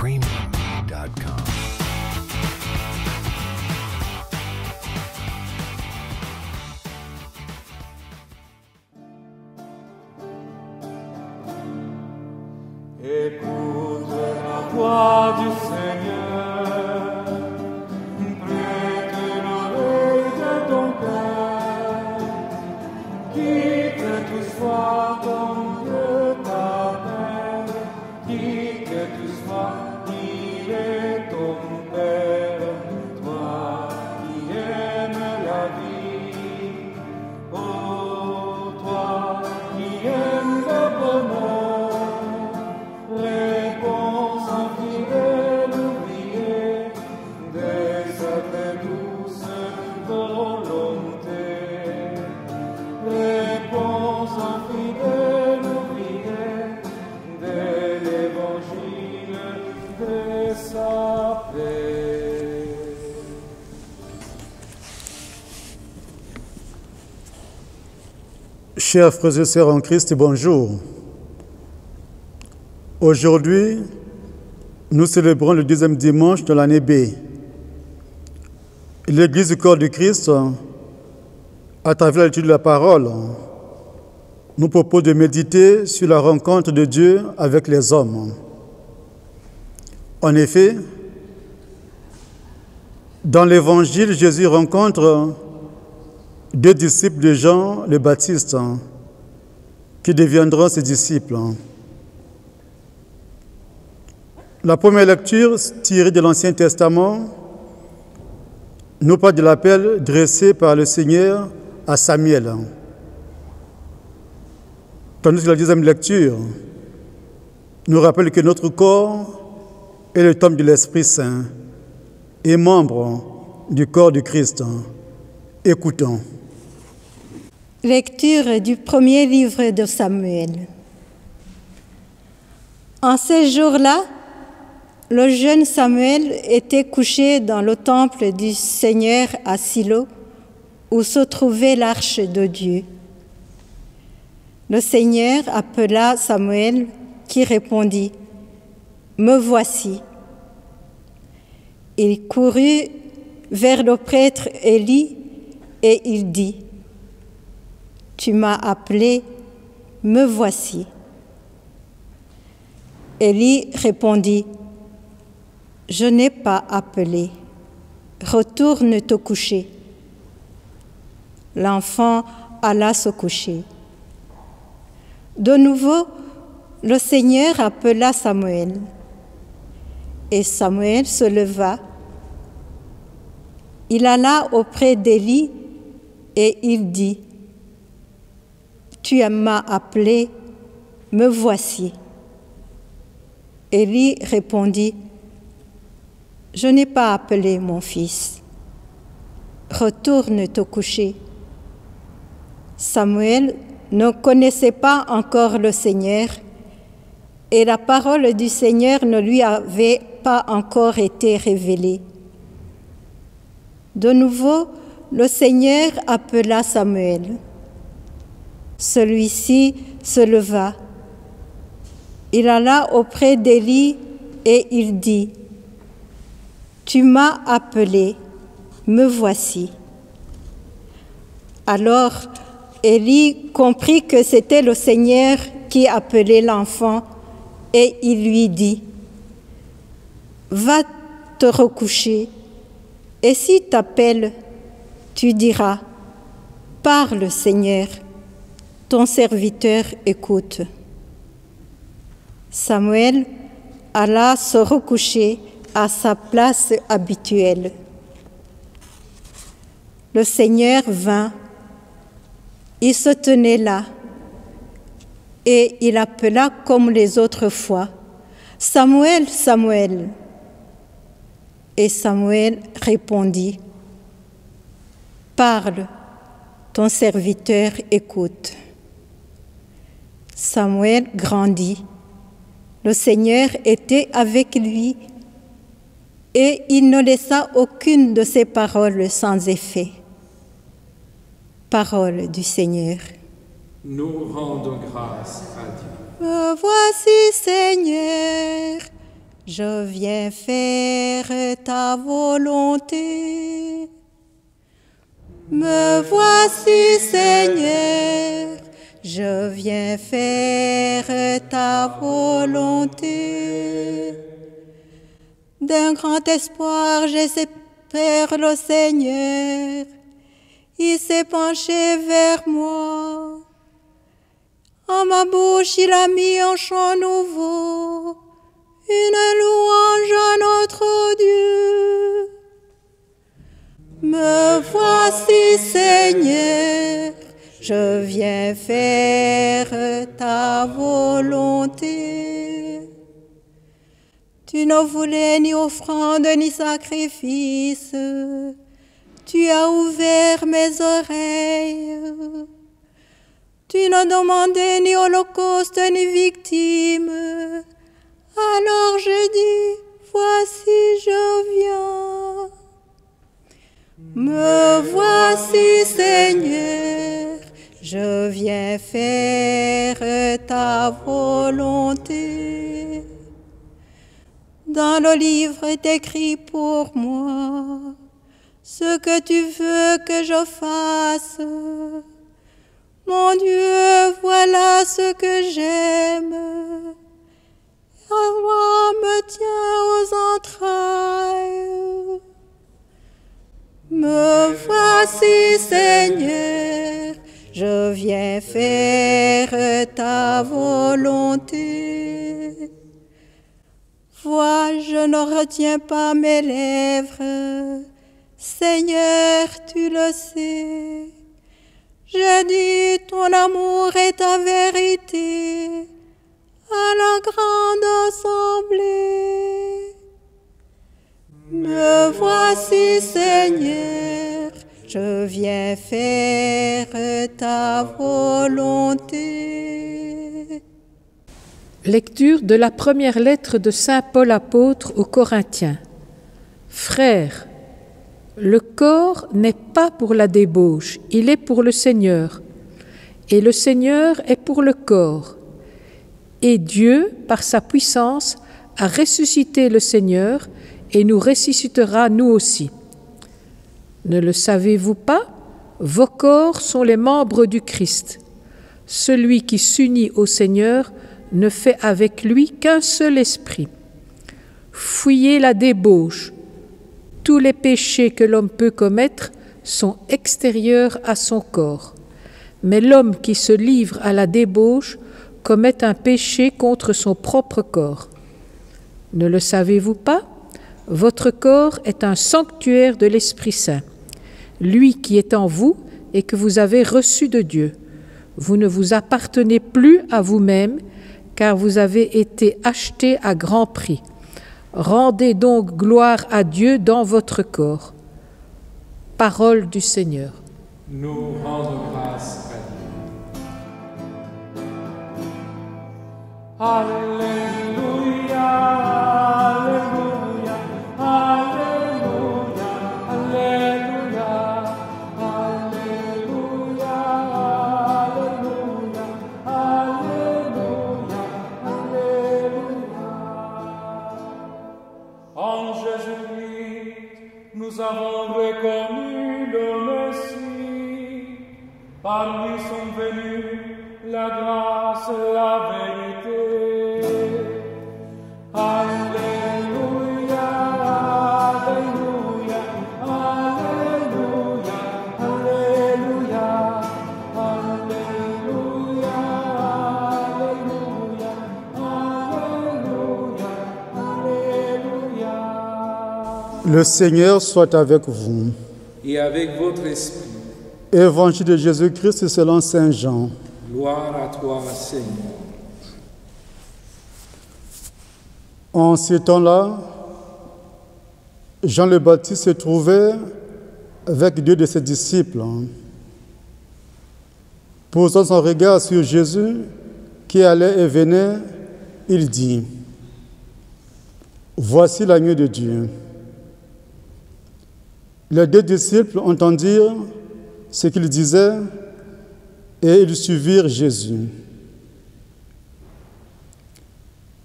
premium.com. Écoute la voix du Seigneur, prête l'oreille de ton cœur, quitte tout soit ton Dieu ta mère, qui que tu sois, il est ton Père, toi qui aimes la vie, oh toi qui aimes le bonheur. Réponse infidèle oubliée de cette douce volonté. Réponse infidèle oubliée de l'évangile de sa paix. Chers frères et sœurs en Christ, bonjour. Aujourd'hui, nous célébrons le 10e dimanche de l'année B. L'Église du corps du Christ, à travers l'étude de la parole, nous propose de méditer sur la rencontre de Dieu avec les hommes. En effet, dans l'Évangile, Jésus rencontre deux disciples de Jean le Baptiste, qui deviendront ses disciples. La première lecture, tirée de l'Ancien Testament, nous parle de l'appel dressé par le Seigneur à Samuel. Tandis que la deuxième lecture nous rappelle que notre corps est le temple de l'Esprit Saint et membre du corps du Christ. Écoutons. Lecture du premier livre de Samuel. En ces jours-là, le jeune Samuel était couché dans le temple du Seigneur à Silo, où se trouvait l'arche de Dieu. Le Seigneur appela Samuel, qui répondit « Me voici ». Il courut vers le prêtre Élie et il dit « Tu m'as appelé, me voici ». Élie répondit « Je n'ai pas appelé, retourne te coucher. » L'enfant alla se coucher. De nouveau, le Seigneur appela Samuel. Et Samuel se leva. Il alla auprès d'Élie et il dit « Tu m'as appelé, me voici. » Élie répondit « Je n'ai pas appelé mon fils. Retourne te coucher. » Samuel ne connaissait pas encore le Seigneur et la parole du Seigneur ne lui avait pas encore été révélée. De nouveau, le Seigneur appela Samuel. Celui-ci se leva. Il alla auprès d'Élie et il dit « Tu m'as appelé, me voici. » Alors Élie comprit que c'était le Seigneur qui appelait l'enfant et il lui dit « Va te recoucher et si t'appelle, tu diras « Parle Seigneur, ton serviteur écoute. » Samuel alla se recoucher à sa place habituelle. Le Seigneur vint, il se tenait là, et il appela comme les autres fois, « Samuel, Samuel !» Et Samuel répondit, « Parle, ton serviteur écoute. » Samuel grandit. Le Seigneur était avec lui et il ne laissa aucune de ses paroles sans effet. Parole du Seigneur. Nous rendons grâce à Dieu. Me voici, Seigneur, je viens faire ta volonté. Me voici, Seigneur, je viens faire ta volonté. D'un grand espoir, j'espère le Seigneur. Il s'est penché vers moi. En ma bouche, il a mis un chant nouveau, une louange à notre Dieu. Me voici, Seigneur, je viens faire ta volonté. Tu ne voulais ni offrande ni sacrifice. Tu as ouvert mes oreilles. Tu ne demandais ni holocauste ni victime. Alors je dis, voici je viens. Me voici, Seigneur, je viens faire ta volonté. Dans le livre est écrit pour moi ce que tu veux que je fasse. Mon Dieu, voilà ce que j'aime. Ta loi me tient aux entrailles. Me voici, Seigneur, je viens faire ta volonté. Vois, je ne retiens pas mes lèvres. Seigneur, tu le sais. Je dis, ton amour est ta vérité à la grande assemblée. Me voici, Seigneur, je viens faire ta volonté. Lecture de la première lettre de saint Paul apôtre aux Corinthiens. Frères, le corps n'est pas pour la débauche, il est pour le Seigneur, et le Seigneur est pour le corps. Et Dieu, par sa puissance, a ressuscité le Seigneur et nous ressuscitera nous aussi. Ne le savez-vous pas? Vos corps sont les membres du Christ. Celui qui s'unit au Seigneur ne fait avec lui qu'un seul esprit. Fuyez la débauche. Tous les péchés que l'homme peut commettre sont extérieurs à son corps. Mais l'homme qui se livre à la débauche commet un péché contre son propre corps. Ne le savez-vous pas? Votre corps est un sanctuaire de l'Esprit Saint, lui qui est en vous et que vous avez reçu de Dieu. Vous ne vous appartenez plus à vous-même, car vous avez été achetés à grand prix. Rendez donc gloire à Dieu dans votre corps. Parole du Seigneur. Nous rendons grâce à Dieu. Alléluia, Alléluia, Alléluia, Alléluia, Alléluia, Alléluia, Alléluia. En Jésus-Christ, nous avons reconnu le Messie. Par lui sont venus la grâce et la vérité. Alléluia, Alléluia, Alléluia, Alléluia, Alléluia, Alléluia, Alléluia, Alléluia. Le Seigneur soit avec vous. Et avec votre esprit. Évangile de Jésus-Christ selon saint Jean. Gloire à toi, Seigneur. En ces temps-là, Jean le Baptiste se trouvait avec deux de ses disciples. Posant son regard sur Jésus, qui allait et venait, il dit, « Voici l'agneau de Dieu. » Les deux disciples entendirent ce qu'il disait et ils suivirent Jésus.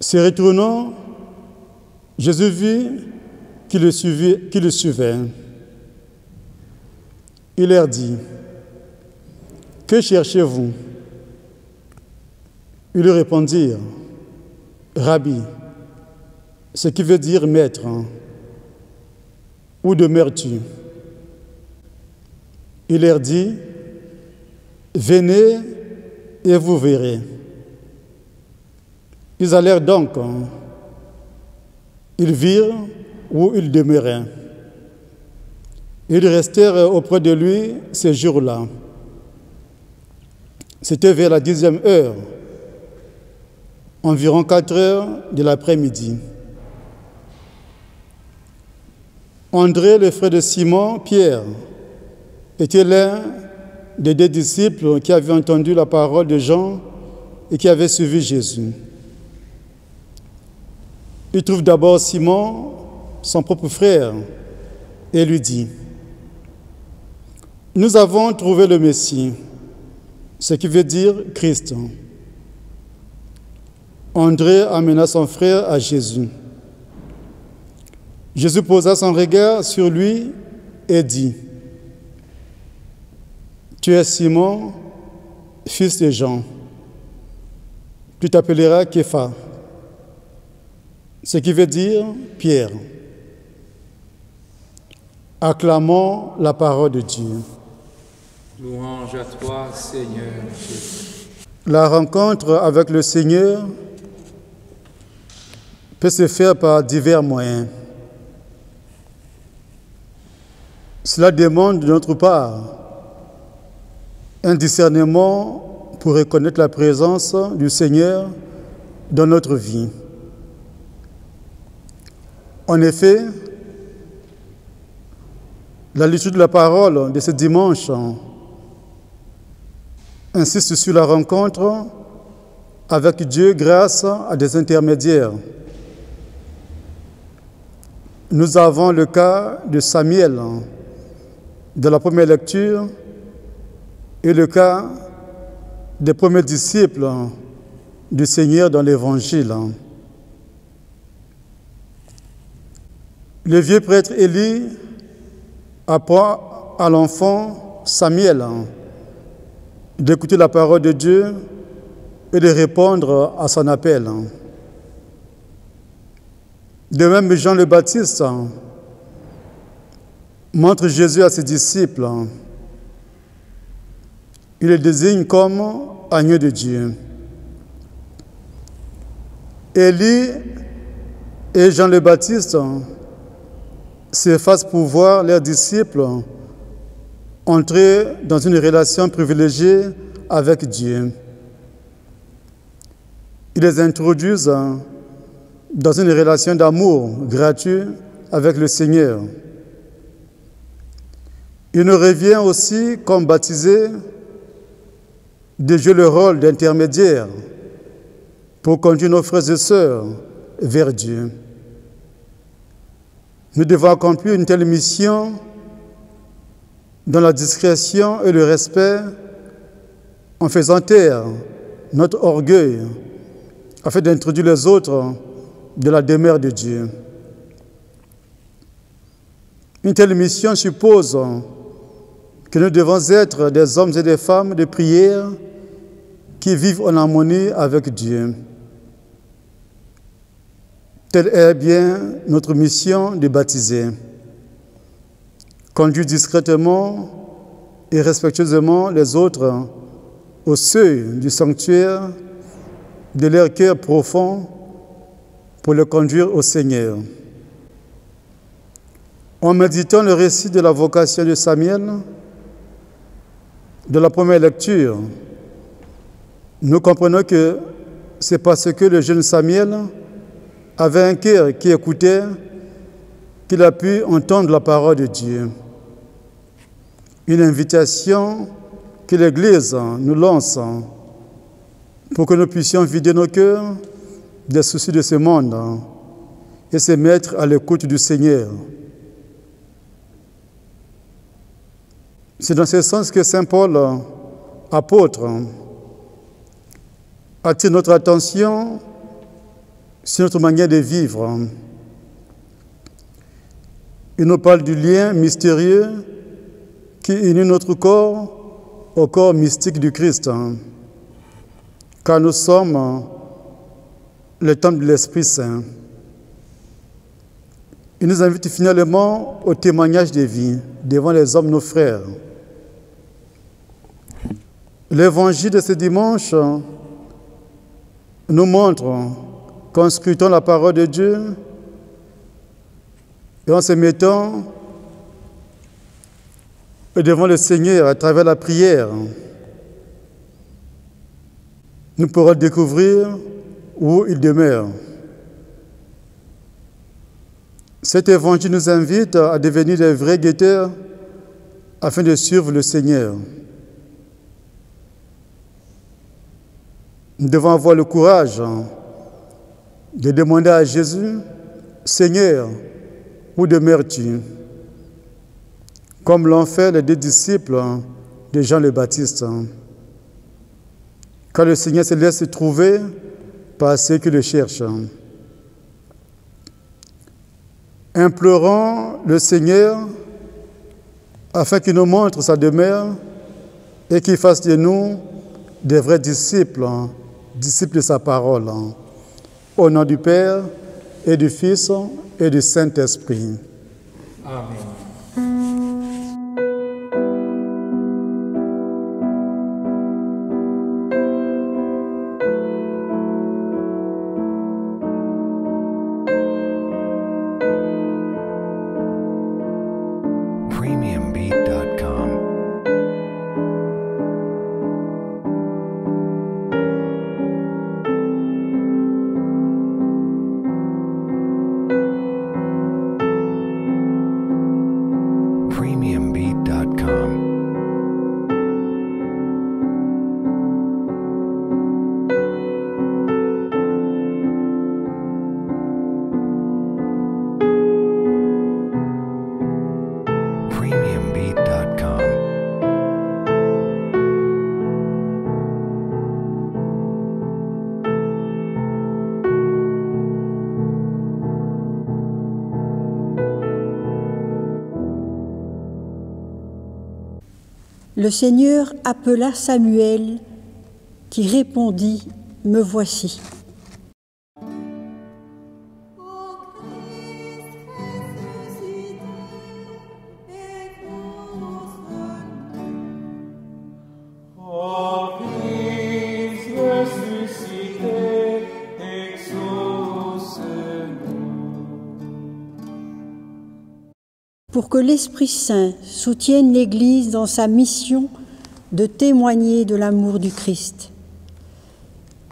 Se retournant, Jésus vit qui le suivait. Il leur dit, « Que cherchez-vous » Ils lui répondirent, « Rabbi », ce qui veut dire « maître ». « Où demeures-tu » Il leur dit, « Venez et vous verrez. » Ils allèrent donc. Ils virent où il demeurait. Ils restèrent auprès de lui ces jours-là. C'était vers la 10e heure, environ 4 heures de l'après-midi. André, le frère de Simon, Pierre, était l'un des 2 disciples qui avaient entendu la parole de Jean et qui avaient suivi Jésus. Il trouve d'abord Simon, son propre frère, et lui dit, « Nous avons trouvé le Messie », ce qui veut dire Christ. André amena son frère à Jésus. Jésus posa son regard sur lui et dit, « Tu es Simon, fils de Jean. Tu t'appelleras Képha, ce qui veut dire Pierre. » Acclamons la parole de Dieu. Louange à toi, Seigneur Jésus. La rencontre avec le Seigneur peut se faire par divers moyens. Cela demande de notre part un discernement pour reconnaître la présence du Seigneur dans notre vie. En effet, la lecture de la parole de ce dimanche insiste sur la rencontre avec Dieu grâce à des intermédiaires. Nous avons le cas de Samuel de la première lecture et le cas des premiers disciples du Seigneur dans l'Évangile. Le vieux prêtre Élie apprend à l'enfant Samuel d'écouter la parole de Dieu et de répondre à son appel. De même, Jean le Baptiste montre Jésus à ses disciples. Il le désigne comme agneau de Dieu. Élie et Jean le Baptiste s'effacent pour voir leurs disciples entrer dans une relation privilégiée avec Dieu. Ils les introduisent dans une relation d'amour gratuit avec le Seigneur. Il nous revient aussi, comme baptisés, de jouer le rôle d'intermédiaire pour conduire nos frères et sœurs vers Dieu. Nous devons accomplir une telle mission dans la discrétion et le respect, en faisant taire notre orgueil, afin d'introduire les autres de la demeure de Dieu. Une telle mission suppose que nous devons être des hommes et des femmes de prière qui vivent en harmonie avec Dieu. Telle est bien notre mission de baptiser. Conduire discrètement et respectueusement les autres au seuil du sanctuaire de leur cœur profond pour les conduire au Seigneur. En méditant le récit de la vocation de Samuel, de la première lecture, nous comprenons que c'est parce que le jeune Samuel avait un cœur qui écoutait qu'il a pu entendre la parole de Dieu. Une invitation que l'Église nous lance pour que nous puissions vider nos cœurs des soucis de ce monde et se mettre à l'écoute du Seigneur. C'est dans ce sens que Saint Paul, apôtre, attire notre attention sur notre manière de vivre. Il nous parle du lien mystérieux qui unit notre corps au corps mystique du Christ, car nous sommes le temple de l'Esprit Saint. Il nous invite finalement au témoignage de vie devant les hommes, nos frères. L'évangile de ce dimanche nous montre qu'en scrutant la parole de Dieu et en se mettant devant le Seigneur à travers la prière, nous pourrons découvrir où il demeure. Cet évangile nous invite à devenir des vrais guetteurs afin de suivre le Seigneur. Nous devons avoir le courage de demander à Jésus, « Seigneur, où demeures-tu » comme l'ont fait les deux disciples de Jean le Baptiste. Quand le Seigneur se laisse trouver par ceux qui le cherchent. Implorons le Seigneur afin qu'il nous montre sa demeure et qu'il fasse de nous des vrais disciples, disciples de sa parole. Au nom du Père et du Fils et du Saint-Esprit. Amen. Premiumbeat.com. Premiumbeat.com. Premiumbeat.com. Le Seigneur appela Samuel, qui répondit, « Me voici ». Pour que l'Esprit Saint soutienne l'Église dans sa mission de témoigner de l'amour du Christ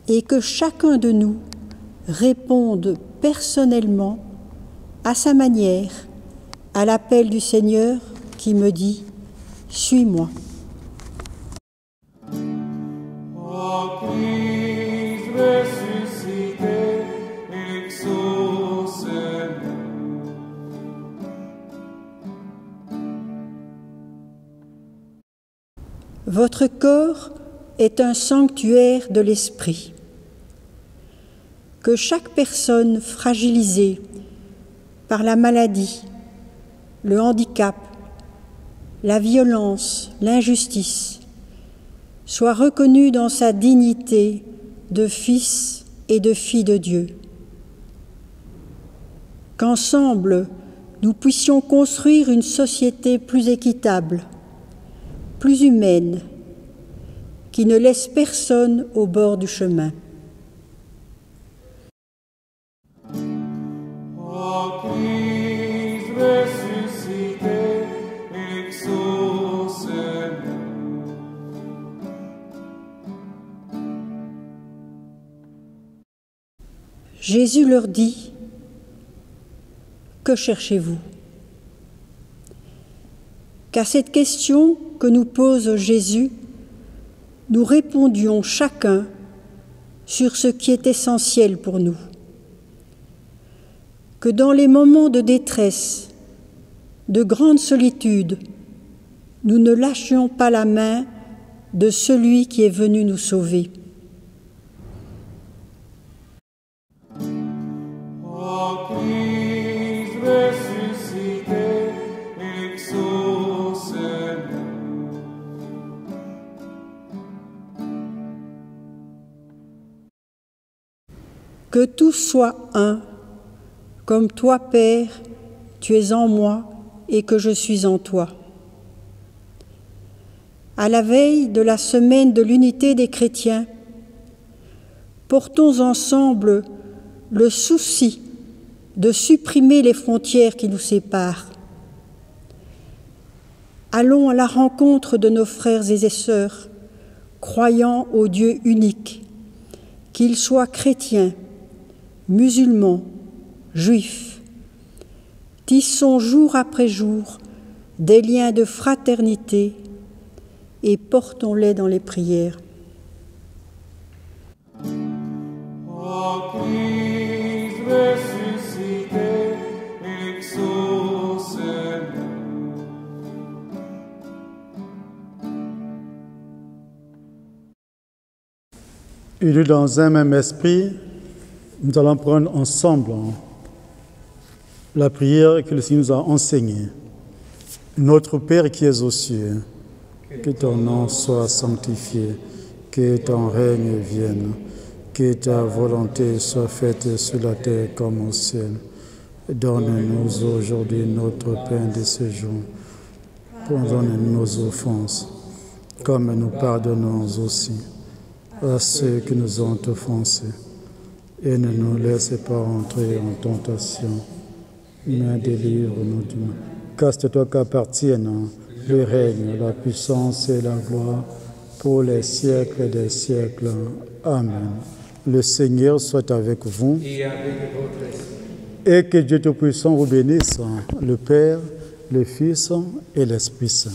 et que chacun de nous réponde personnellement, à sa manière, à l'appel du Seigneur qui me dit « Suis-moi ». Votre corps est un sanctuaire de l'Esprit. Que chaque personne fragilisée par la maladie, le handicap, la violence, l'injustice, soit reconnue dans sa dignité de fils et de fille de Dieu. Qu'ensemble, nous puissions construire une société plus équitable, plus humaine, qui ne laisse personne au bord du chemin. Jésus leur dit, « Que cherchez-vous » Qu'à cette question que nous pose Jésus, nous répondions chacun sur ce qui est essentiel pour nous. Que dans les moments de détresse, de grande solitude, nous ne lâchions pas la main de celui qui est venu nous sauver. Ô Christ ressuscité, Que tous soient un, comme toi, Père, tu es en moi et que je suis en toi. À la veille de la semaine de l'unité des chrétiens, portons ensemble le souci de supprimer les frontières qui nous séparent. Allons à la rencontre de nos frères et sœurs, croyant au Dieu unique, qu'ils soient chrétiens, musulmans, juifs. Tissons jour après jour des liens de fraternité et portons-les dans les prières. Ô Christ ressuscité, exauce-nous. Unis dans un même esprit, nous allons prendre ensemble la prière que le Seigneur nous a enseignée. Notre Père qui es aux cieux, que ton nom soit sanctifié, que ton règne vienne, que ta volonté soit faite sur la terre comme au ciel. Donne-nous aujourd'hui notre pain de ce jour. Pardonne-nous nos offenses, comme nous pardonnons aussi à ceux qui nous ont offensés. Et ne nous laisse pas entrer en tentation, mais délivre-nous du mal. Casse-toi qu'appartiennent le règne, la puissance et la gloire pour les siècles des siècles. Amen. Le Seigneur soit avec vous Et avec votre esprit. et que Dieu Tout-Puissant vous bénisse, le Père, le Fils et l'Esprit Saint.